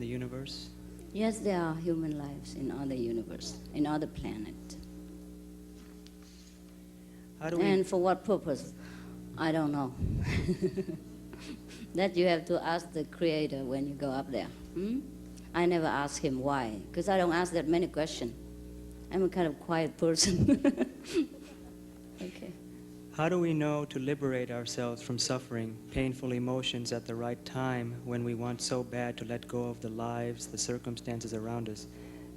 the universe? Yes, there are human lives in other universe, in other planet. And for what purpose? I don't know. That you have to ask the Creator when you go up there. I never ask him why, because I don't ask that many questions. I'm a kind of quiet person. Okay. How do we know to liberate ourselves from suffering, painful emotions at the right time when we want so bad to let go of the lives, the circumstances around us?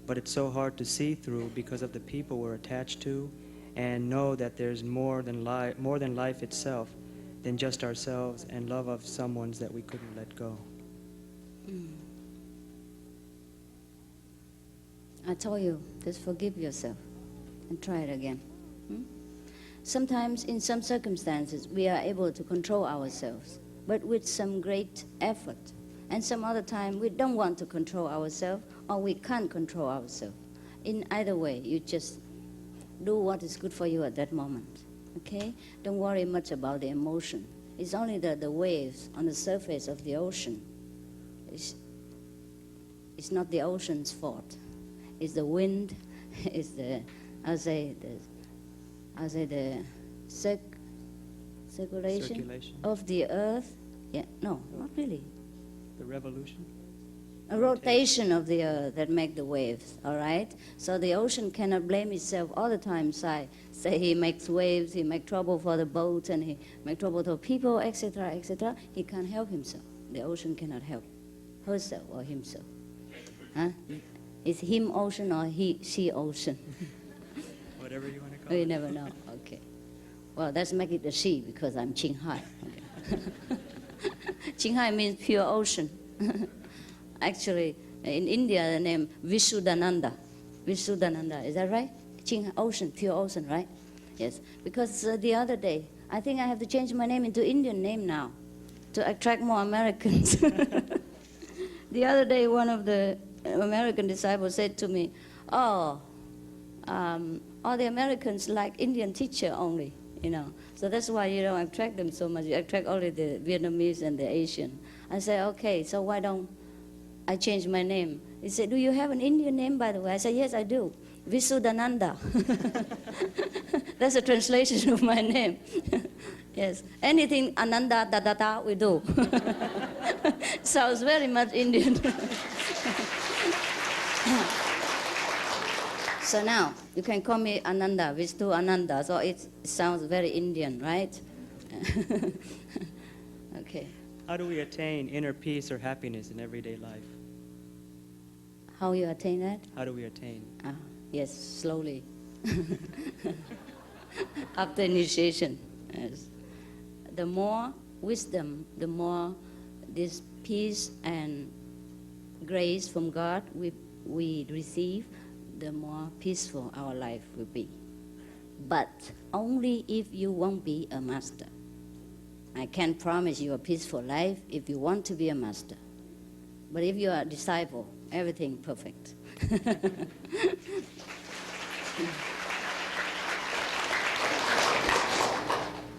But it's so hard to see through because of the people we're attached to, and know that there's more than life itself, than just ourselves, and love of someones that we couldn't let go. I told you, just forgive yourself and try it again. Sometimes in some circumstances we are able to control ourselves, but with some great effort. And some other time we don't want to control ourselves, or we can't control ourselves. In either way, you just do what is good for you at that moment. Okay? Don't worry much about the emotion. It's only the waves on the surface of the ocean. It's not the ocean's fault. It's the wind. It's the circulation of the earth. Yeah, no, not really. The revolution? A rotation of the earth that make the waves, all right? So the ocean cannot blame itself all the time. Say he makes waves, he makes trouble for the boats, and he makes trouble to people, etc., etc. He can't help himself. The ocean cannot help herself or himself. Huh? Is him ocean or she ocean? Whatever you want to call it. We never know. Okay. Well, let's make it a she because I'm Qinghai. Okay. Qinghai means pure ocean. Actually, in India, the name Vishuddhananda. Vishuddhananda, is that right? Qinghai, ocean, pure ocean, right? Yes. Because the other day, I think I have to change my name into Indian name now to attract more Americans. The other day, one of the American disciples said to me, all the Americans like Indian teacher only, you know. So that's why you don't attract them so much. You attract only the Vietnamese and the Asian. I said, okay, so why don't I change my name? He said, do you have an Indian name, by the way? I said, yes, I do. Visuddhananda. That's a translation of my name. Yes. Anything Ananda, da, we do. Sounds very much Indian. So now, you can call me Ananda, Vishnu Ananda, so it sounds very Indian, right? Okay. How do we attain inner peace or happiness in everyday life? How you attain that? How do we attain? Yes, slowly. After initiation. Yes. The more wisdom, the more this peace and grace from God we receive, the more peaceful our life will be. But only if you won't be a master. I can't promise you a peaceful life if you want to be a master. But if you are a disciple, everything perfect.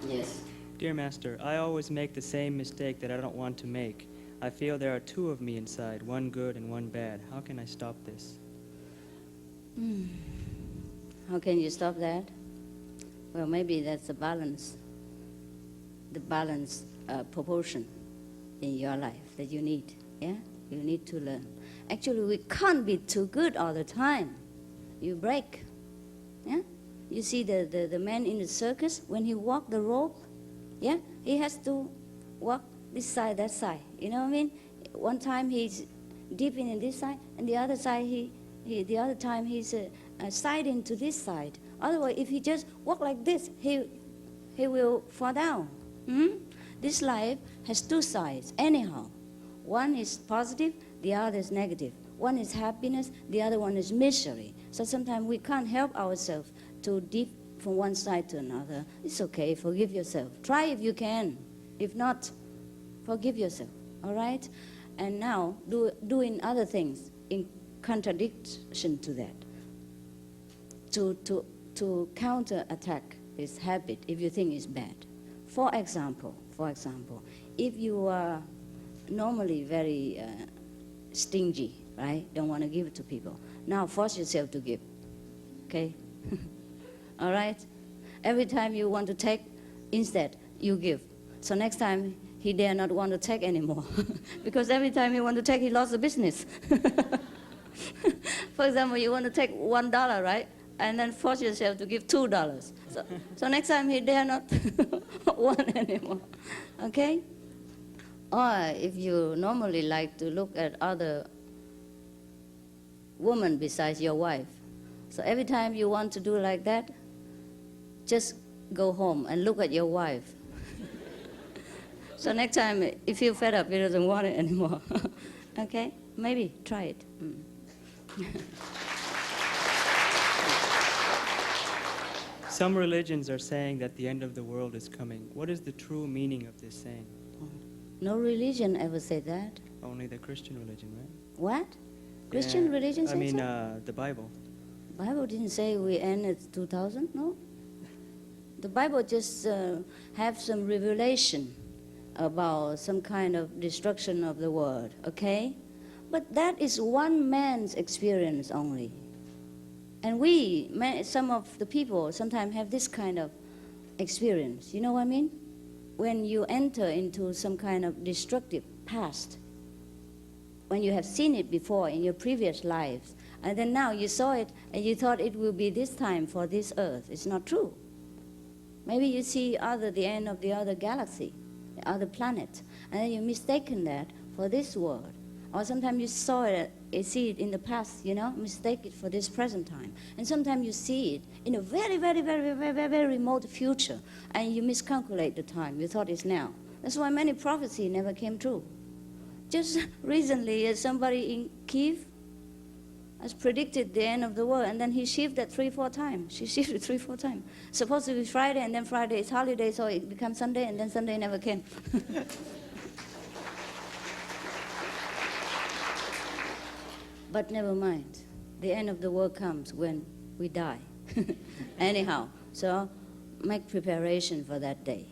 Yes. Dear Master, I always make the same mistake that I don't want to make. I feel there are two of me inside, one good and one bad. How can I stop this? How can you stop that? Well, maybe that's the balance proportion in your life that you need. Yeah, you need to learn. Actually, we can't be too good all the time. You break. Yeah, you see the man in the circus when he walk the rope. Yeah, he has to walk this side, that side. You know what I mean? One time he's deep in this side, and the other side the other time he's siding to this side. Otherwise, if he just walk like this, he will fall down. This life has two sides. Anyhow, one is positive, the other is negative. One is happiness, the other one is misery. So sometimes we can't help ourselves to dip from one side to another. It's okay, forgive yourself. Try if you can. If not, forgive yourself, all right? And now, doing other things in contradiction to that. To counter-attack this habit if you think it's bad. For example, if you are normally very stingy, right? Don't want to give it to people. Now force yourself to give, okay? All right? Every time you want to take, instead, you give. So next time, he dare not want to take anymore. Because every time he want to take, he lost the business. For example, you want to take $1, right? And then force yourself to give $2. So next time, he dare not want anymore, okay? Or if you normally like to look at other women besides your wife, so every time you want to do like that, just go home and look at your wife. So next time, if you fed up, he doesn't want it anymore. Okay? Maybe try it. Some religions are saying that the end of the world is coming. What is the true meaning of this saying? No religion ever said that. Only the Christian religion, right? What? Christian religion said the Bible. Bible didn't say we end at 2000, no? The Bible just have some revelation about some kind of destruction of the world, okay? But that is one man's experience only. And some of the people sometimes have this kind of experience. You know what I mean? When you enter into some kind of destructive past, when you have seen it before in your previous lives, and then now you saw it and you thought it will be this time for this earth. It's not true. Maybe you see the end of the other galaxy, the other planet, and then you mistaken that for this world. Or sometimes you see it in the past, mistake it for this present time. And sometimes you see it in a very, very, very, very, very, very remote future, and you miscalculate the time. You thought it's now. That's why many prophecies never came true. Just recently, somebody in Kiev has predicted the end of the world, and then he shifted 3-4 times. She shifted 3-4 times. Supposed to be Friday, and then Friday is holiday, so it becomes Sunday, and then Sunday never came. But never mind. The end of the world comes when we die. Anyhow, so make preparation for that day.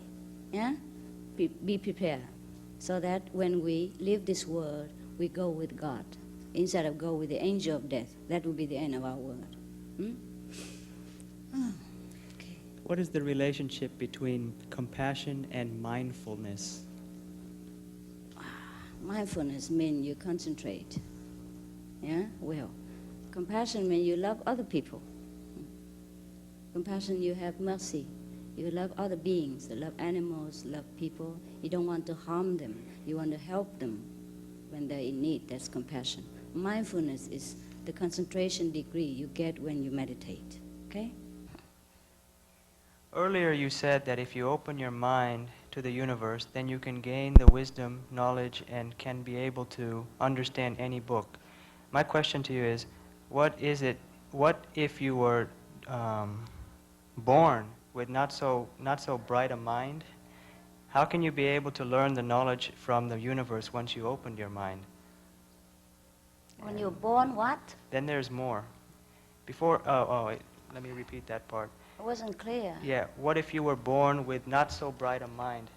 Yeah? Be prepared. So that when we leave this world, we go with God. Instead of go with the angel of death. That will be the end of our world. Oh, okay. What is the relationship between compassion and mindfulness? Mindfulness means you concentrate. Yeah? Well, compassion means you love other people. Compassion, you have mercy. You love other beings. You love animals, love people. You don't want to harm them. You want to help them when they're in need. That's compassion. Mindfulness is the concentration degree you get when you meditate. Okay? Earlier you said that if you open your mind to the universe, then you can gain the wisdom, knowledge, and can be able to understand any book. My question to you is, what if you were born with not so bright a mind? How can you be able to learn the knowledge from the universe once you opened your mind? When you're born, what? Then there's more. Let me repeat that part. It wasn't clear. Yeah, what if you were born with not so bright a mind?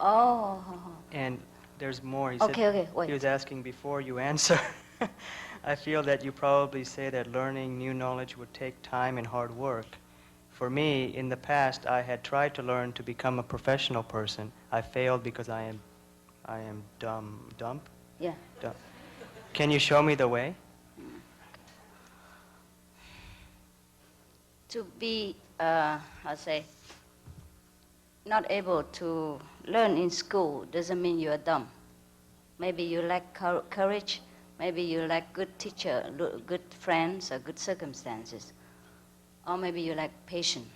Oh. And there's more. Okay, wait. He was asking before you answer. I feel that you probably say that learning new knowledge would take time and hard work. For me, in the past, I had tried to learn to become a professional person. I failed because I am dumb. Yeah. Dumb. Can you show me the way? To be, not able to learn in school doesn't mean you're dumb. Maybe you lack courage. Maybe you lack good teacher, good friends, or good circumstances. Or maybe you lack patience.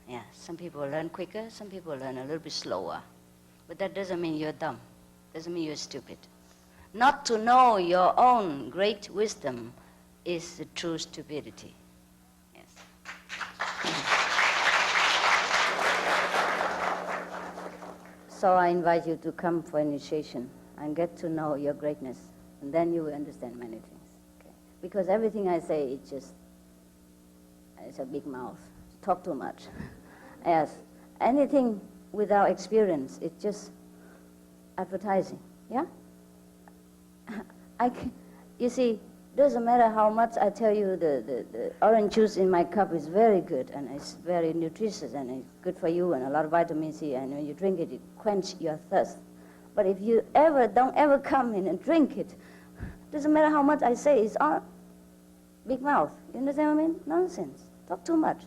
Yeah, some people learn quicker, some people learn a little bit slower. But that doesn't mean you're dumb. Doesn't mean you're stupid. Not to know your own great wisdom is the true stupidity. Yes. So I invite you to come for initiation and get to know your greatness. And then you will understand many things. Okay? Because everything I say, it's a big mouth. Talk too much. Yes. Anything without experience, it's just advertising. Yeah? You see, doesn't matter how much I tell you the orange juice in my cup is very good and it's very nutritious and it's good for you and a lot of vitamin C, and when you drink it, it quench your thirst. But if you don't ever come in and drink it, doesn't matter how much I say, it's all big mouth. You understand what I mean? Nonsense. Talk too much.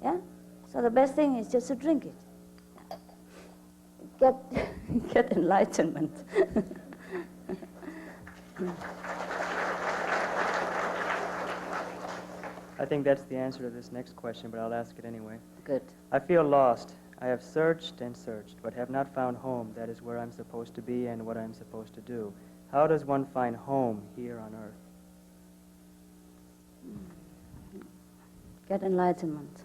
Yeah? So the best thing is just to drink it. Get enlightenment. I think that's the answer to this next question, but I'll ask it anyway. Good. I feel lost. I have searched and searched, but have not found home. That is where I'm supposed to be and what I'm supposed to do. How does one find home here on earth? Get enlightenment.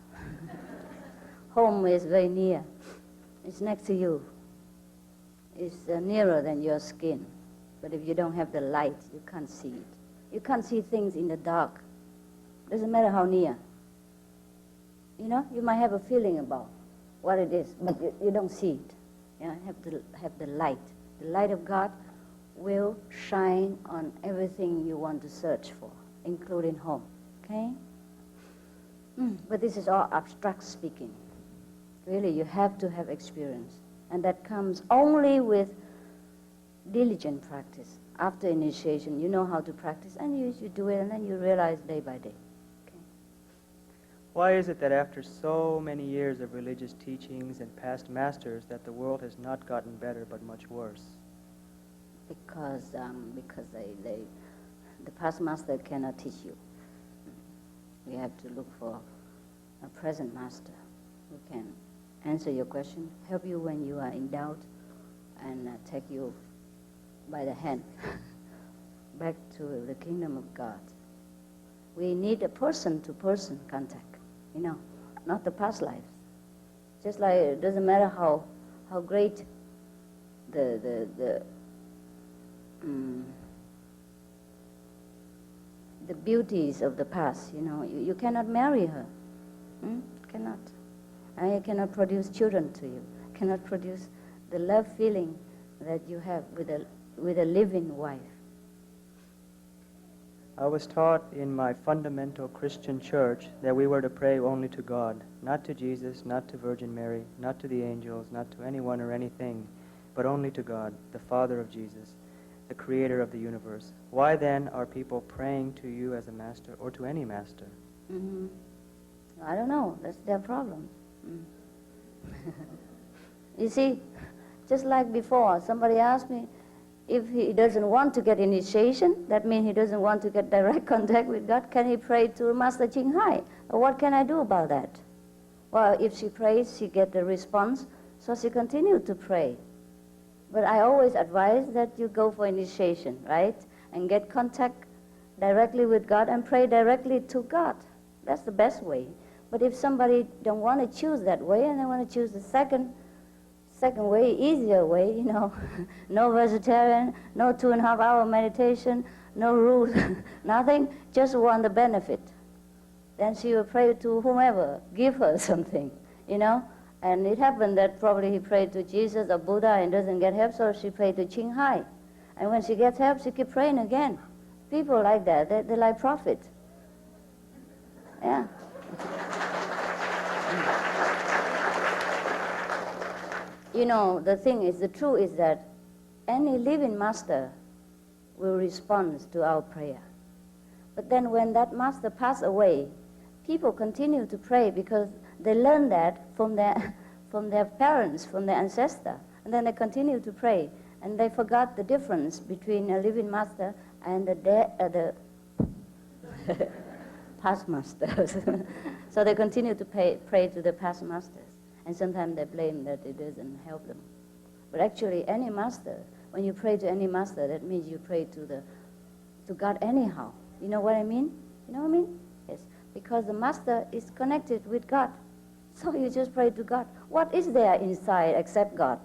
Home is very near. It's next to you. It's nearer than your skin. But if you don't have the light, you can't see it. You can't see things in the dark. Doesn't matter how near. You know, you might have a feeling about what it is, but you don't see it. You know, you have to have the light. The light of God will shine on everything you want to search for, including home. Okay? But this is all abstract speaking. Really, you have to have experience. And that comes only with diligent practice. After initiation, you know how to practice, and you do it, and then you realize day by day. Okay? Why is it that after so many years of religious teachings and past masters that the world has not gotten better but much worse? Because the past master cannot teach you. We have to look for a present master who can answer your question, help you when you are in doubt, and take you by the hand back to the kingdom of God. We need a person-to-person contact, you know, not the past lives. Just like it doesn't matter how great the beauties of the past, you know, you cannot marry her. Cannot. And you cannot produce children to you. Cannot produce the love feeling that you have with a living wife. I was taught in my fundamental Christian church that we were to pray only to God, not to Jesus, not to Virgin Mary, not to the angels, not to anyone or anything, but only to God, the Father of Jesus, the creator of the universe. Why then are people praying to you as a master or to any master? I don't know. That's their problem. You see, just like before, somebody asked me if he doesn't want to get initiation, that means he doesn't want to get direct contact with God, can he pray to Master Ching Hai? What can I do about that? Well, if she prays, she gets the response, so she continued to pray. But I always advise that you go for initiation, right? And get contact directly with God and pray directly to God. That's the best way. But if somebody don't want to choose that way and they want to choose the second way, easier way, you know, no vegetarian, no 2.5 hour meditation, no rules, nothing, just want the benefit. Then she will pray to whomever, give her something, you know. And it happened that probably he prayed to Jesus or Buddha and doesn't get help, so she prayed to Ching Hai. And when she gets help, she keeps praying again. People like that, they're like prophet. Yeah. You know, the thing is, the truth is that any living master will respond to our prayer. But then when that master passed away, people continue to pray because they learned that from their parents, from their ancestor. And then they continue to pray. And they forgot the difference between a living master and the past masters. So they continue to pray to the past masters. And sometimes they blame that it doesn't help them. But actually, any master, when you pray to any master, that means you pray to God anyhow. You know what I mean? You know what I mean? Yes. Because the master is connected with God. So you just pray to God. What is there inside except God?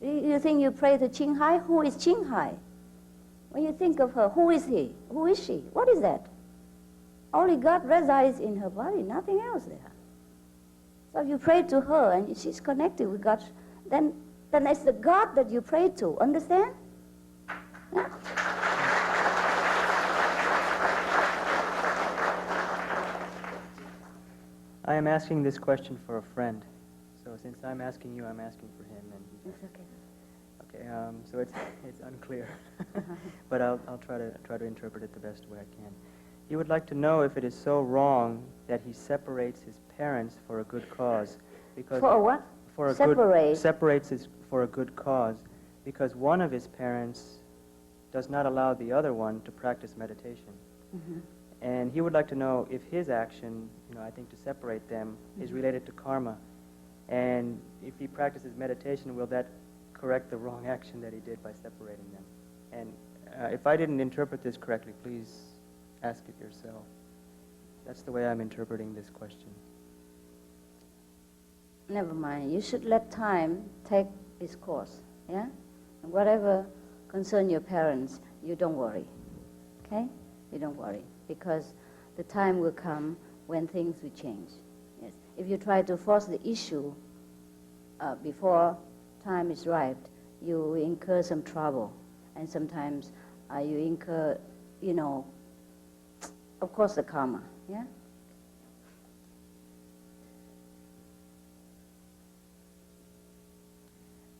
You think you pray to Ching Hai? Who is Ching Hai? When you think of her, who is he? Who is she? What is that? Only God resides in her body, nothing else there. So if you pray to her and she's connected with God, then it's the God that you pray to. Understand? Yeah? I am asking this question for a friend. So since I'm asking you, I'm asking for him. And It's okay. okay, so it's unclear, but I'll try to interpret it the best way I can. He would like to know if it is so wrong that he separates his parents for a good cause, because For a what? for a Separate. good separates his for a good cause, because one of his parents does not allow the other one to practice meditation. Mm-hmm. And he would like to know if his action, I think to separate them, is related to karma. And if he practices meditation, will that correct the wrong action that he did by separating them? And if I didn't interpret this correctly, please ask it yourself. That's the way I'm interpreting this question. Never mind. You should let time take its course. Yeah? And whatever concerns your parents, you don't worry. Okay? You don't worry. Because the time will come when things will change. Yes. If you try to force the issue before time is ripe, you will incur some trouble. And sometimes you incur, of course, the karma. Yeah?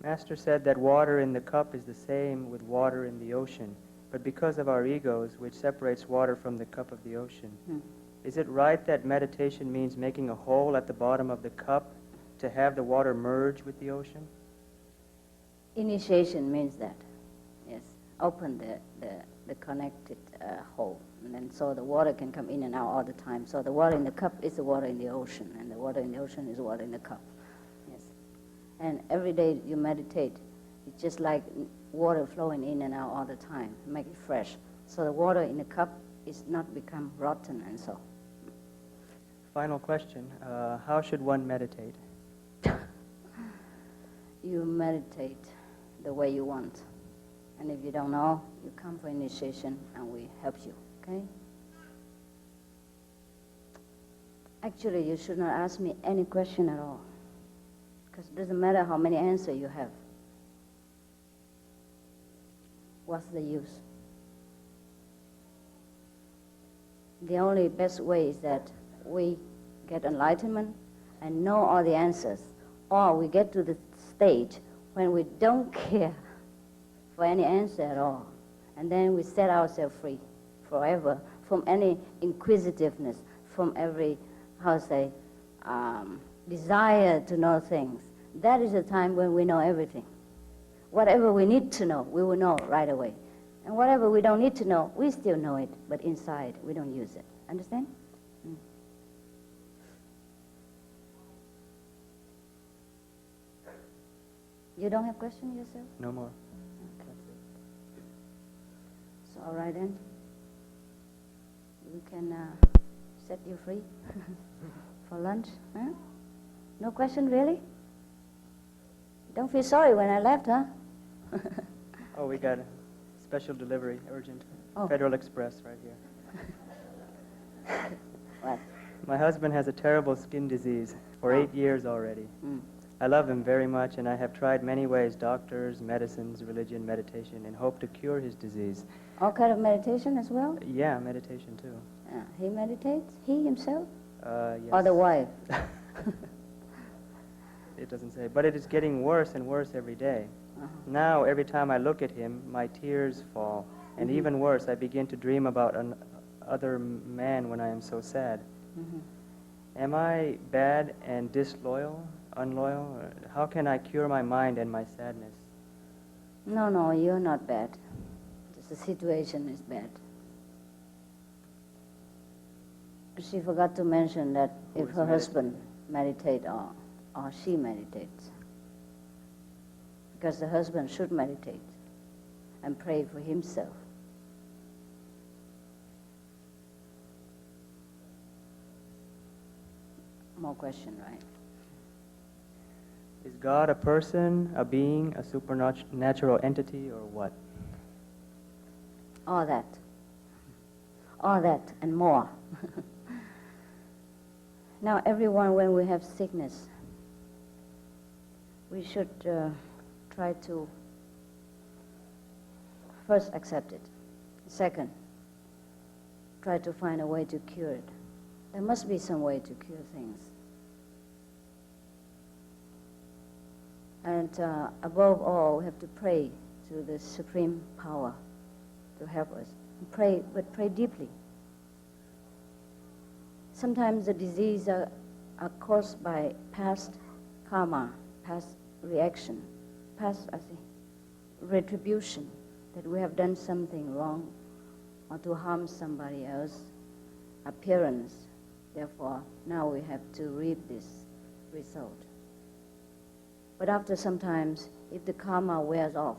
Master said that water in the cup is the same with water in the ocean, but because of our egos, which separates water from the cup of the ocean, is it right that meditation means making a hole at the bottom of the cup to have the water merge with the ocean? Initiation means that, yes. Open the connected hole, and then so the water can come in and out all the time. So the water in the cup is the water in the ocean, and the water in the ocean is the water in the cup. Yes. And every day you meditate, it's just like water flowing in and out all the time, make it fresh. So the water in the cup is not become rotten and so. Final question, how should one meditate? You meditate the way you want. And if you don't know, you come for initiation and we help you, okay? Actually, you should not ask me any question at all. Because it doesn't matter how many answers you have. What's the use? The only best way is that we get enlightenment and know all the answers, or we get to the stage when we don't care for any answer at all, and then we set ourselves free forever from any inquisitiveness, from every, desire to know things. That is the time when we know everything. Whatever we need to know, we will know right away. And whatever we don't need to know, we still know it, but inside, we don't use it. Understand? You don't have question yourself? No more. Okay. So, all right then. We can set you free for lunch. Huh? No question, really? Don't feel sorry when I left, huh? Oh, we got a special delivery, urgent. Oh. Federal Express right here. What? My husband has a terrible skin disease for 8 years already. I love him very much, and I have tried many ways, doctors, medicines, religion, meditation, in hope to cure his disease. All kind of meditation as well? Yeah, meditation too. He meditates? He himself? Yes. Or the wife? It doesn't say, but it is getting worse and worse every day. Now, every time I look at him, my tears fall, and even worse, I begin to dream about another man when I am so sad. Am I bad and disloyal, unloyal? How can I cure my mind and my sadness? No, you're not bad. Just the situation is bad. She forgot to mention that if her husband meditates or she meditates. Because the husband should meditate and pray for himself. More question, right? Is God a person, a being, a supernatural entity, or what? All that. All that and more. Now, everyone, when we have sickness, we should try to first accept it. Second, try to find a way to cure it. There must be some way to cure things. And above all, we have to pray to the supreme power to help us. Pray, but pray deeply. Sometimes the diseases are caused by past karma, past reaction, past, retribution, that we have done something wrong or to harm somebody else's appearance. Therefore, now we have to reap this result. But after sometimes, if the karma wears off,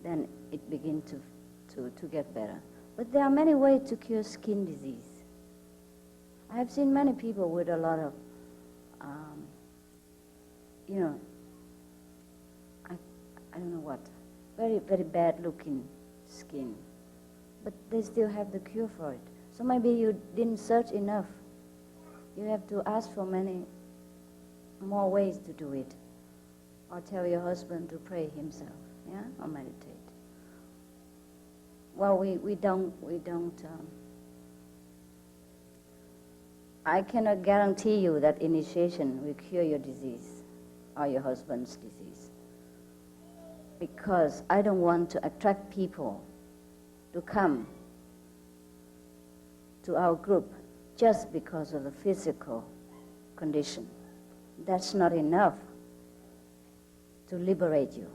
then it begins to get better. But there are many ways to cure skin disease. I have seen many people with a lot of, I don't know what, very, very bad looking skin. But they still have the cure for it. So maybe you didn't search enough. You have to ask for many more ways to do it. Or tell your husband to pray himself, yeah, or meditate. Well, we don't. I cannot guarantee you that initiation will cure your disease or your husband's disease, because I don't want to attract people to come to our group just because of the physical condition. That's not enough to liberate you,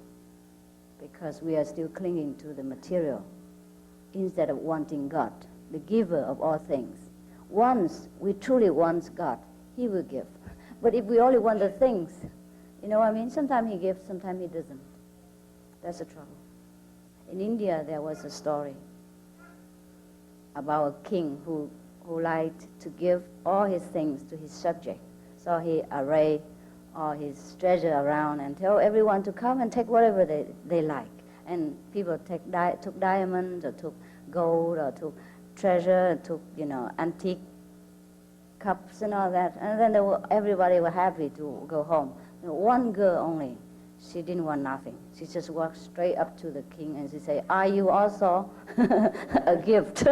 because we are still clinging to the material instead of wanting God, the giver of all things. Once we truly want God, He will give. But if we only want the things, you know what I mean? Sometimes He gives, sometimes He doesn't. That's the trouble. In India, there was a story about a king who liked to give all his things to his subject. So he arrayed all his treasure around and tell everyone to come and take whatever they like. And people took diamonds, or took gold, or took treasure, took, antique cups and all that. And then everybody were happy to go home. One girl only, she didn't want nothing. She just walked straight up to the king and she said, "Are you also a gift?"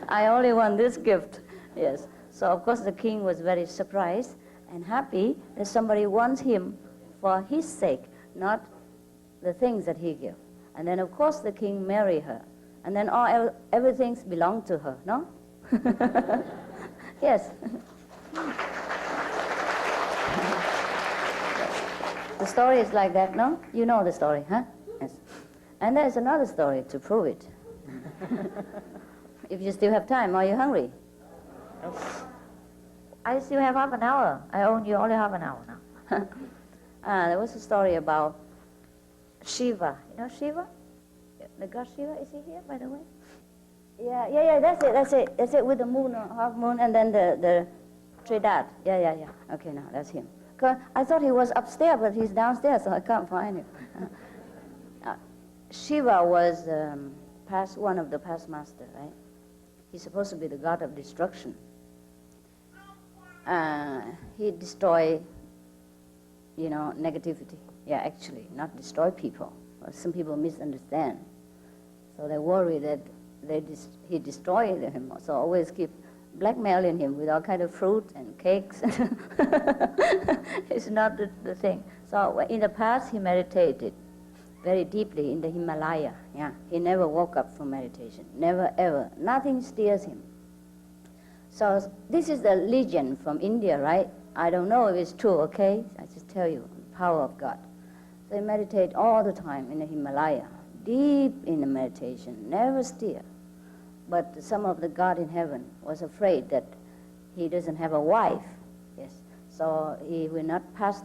"I only want this gift." Yes. So of course the king was very surprised and happy that somebody wants him for his sake, not the things that he gives. And then of course the king married her. And then everything belonged to her, no? Yes. The story is like that, no? You know the story, huh? Yes. And there's another story to prove it. If you still have time, are you hungry? I still have half an hour. I own you only half an hour now. There was a story about Shiva. You know Shiva? The god Shiva, is he here, by the way? Yeah, that's it, with the moon, half moon, and then the Tridad. Yeah. Okay, now that's him. I thought he was upstairs, but he's downstairs, so I can't find him. Shiva was one of the past masters, right? He's supposed to be the god of destruction. He destroyed, negativity. Yeah, actually, not destroy people. Some people misunderstand. So they worry that he destroyed him. So always keep blackmailing him with all kind of fruit and cakes. It's not the thing. So in the past, he meditated very deeply in the Himalaya. Yeah, he never woke up from meditation. Never, ever. Nothing steers him. So this is the legend from India, right? I don't know if it's true, okay? I just tell you, the power of God. They meditate all the time in the Himalaya, deep in the meditation, never steer. But some of the God in heaven was afraid that he doesn't have a wife. Yes. So he will not pass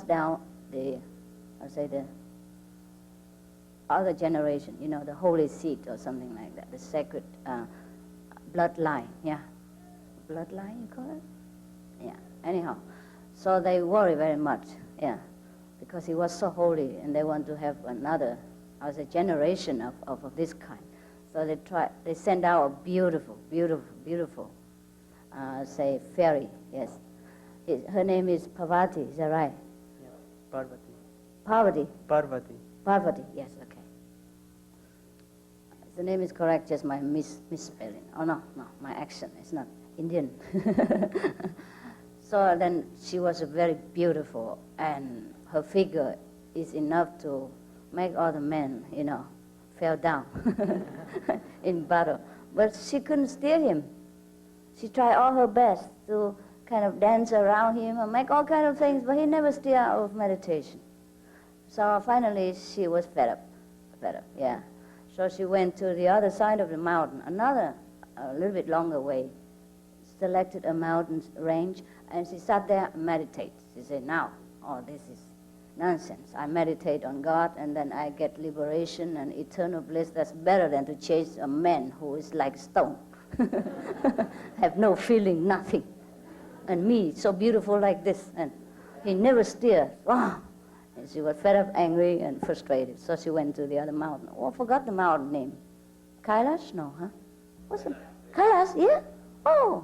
down the other generation, the holy seed or something like that, the sacred bloodline. Yeah. Bloodline, you call it? Yeah. Anyhow. So they worry very much. Yeah. Because he was so holy and they want to have another, generation of this kind. So they send out a beautiful, fairy, yes. Her name is Parvati, is that right? Yeah, Parvati. Parvati, yes, okay. The name is correct, just my misspelling. Oh, no, my accent is not Indian. So then she was very beautiful, and her figure is enough to make all the men, fell down in battle. But she couldn't steer him. She tried all her best to kind of dance around him and make all kind of things, but he never steered out of meditation. So finally she was fed up, yeah. So she went to the other side of the mountain, a little bit longer way, selected a mountain range, and she sat there and meditated. She said, now, this is nonsense. I meditate on God, and then I get liberation and eternal bliss. That's better than to chase a man who is like stone, have no feeling, nothing. And me, so beautiful like this, and he never steers. Wow. And she was fed up, angry, and frustrated. So she went to the other mountain. Oh, I forgot the mountain name. Kailash? No, huh? What's it? Kailash, yeah? Oh,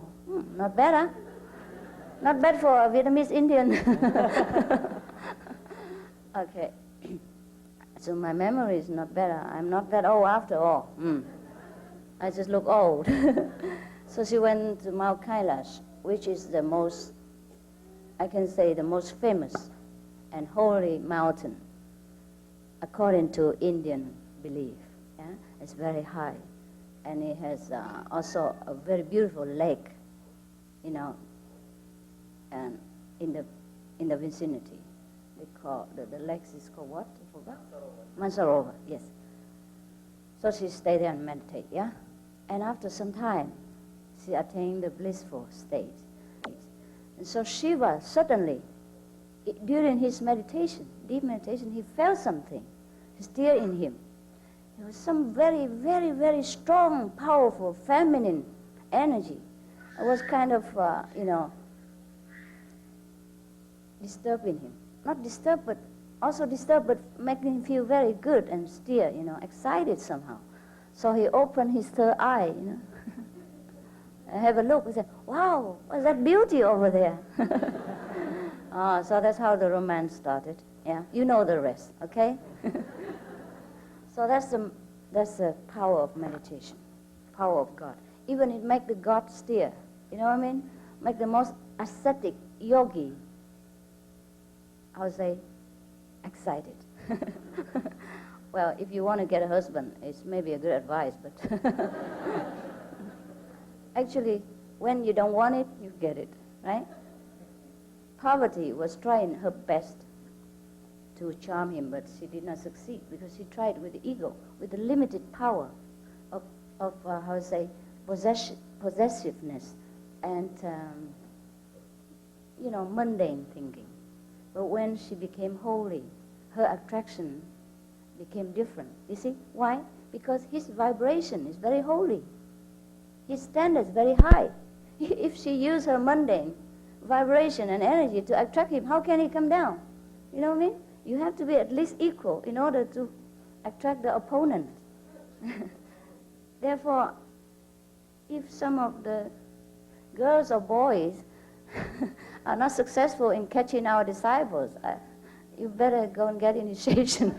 not bad, huh? Not bad for a Vietnamese Indian. Okay. So my memory is not better. I'm not that old after all. I just look old. So she went to Mount Kailash, which is the most, I can say, the most famous and holy mountain according to Indian belief. Yeah? It's very high, and it has also a very beautiful lake, and in the vicinity. They call the lake is called what? I forgot. Mansarovar, yes. So she stayed there and meditate, yeah? And after some time, she attained the blissful state. And so Shiva suddenly, during his meditation, deep meditation, he felt something stir in him. There was some very, very, very strong, powerful, feminine energy. It was kind of, disturbing him. Not disturbed, but also disturbed, but making him feel very good and stir, excited somehow. So he opened his third eye, and have a look. He said, wow, what's that beauty over there? So that's how the romance started. Yeah, you know the rest, okay? So that's the power of meditation, power of God. Even it make the God stir, you know what I mean? Make the most ascetic yogi, I would say, excited. Well, if you want to get a husband, it's maybe a good advice, but actually, when you don't want it, you get it, right? Parvati was trying her best to charm him, but she did not succeed because she tried with the ego, with the limited power of how to say, possessiveness and, mundane thinking. But when she became holy, her attraction became different. You see? Why? Because his vibration is very holy. His standard is very high. If she used her mundane vibration and energy to attract him, how can he come down? You know what I mean? You have to be at least equal in order to attract the opponent. Therefore, if some of the girls or boys are not successful in catching our disciples, you better go and get initiation.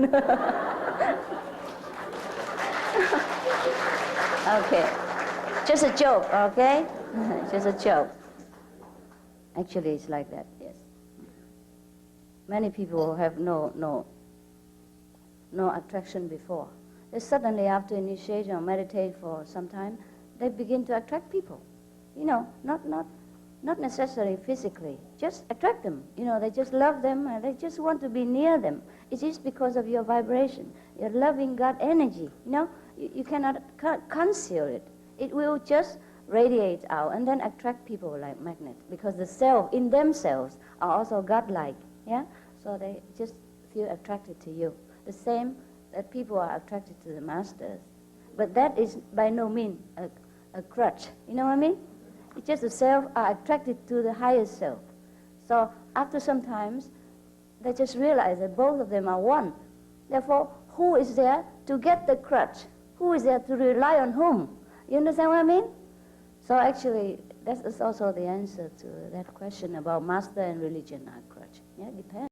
Okay. Just a joke, okay? Just a joke. Actually, it's like that, yes. Many people have no attraction before. They suddenly, after initiation or meditate for some time, they begin to attract people. Not necessarily physically, just attract them. They just love them and they just want to be near them. It is because of your vibration, your loving God energy. You cannot conceal it. It will just radiate out and then attract people like magnet, because the self in themselves are also godlike. Yeah, so they just feel attracted to you. The same that people are attracted to the masters, but that is by no means a crutch. You know what I mean? It's just the self are attracted to the higher self. So after some times, they just realize that both of them are one. Therefore, who is there to get the crutch? Who is there to rely on whom? You understand what I mean? So actually, that is also the answer to that question about master and religion are crutch. Yeah, it depends.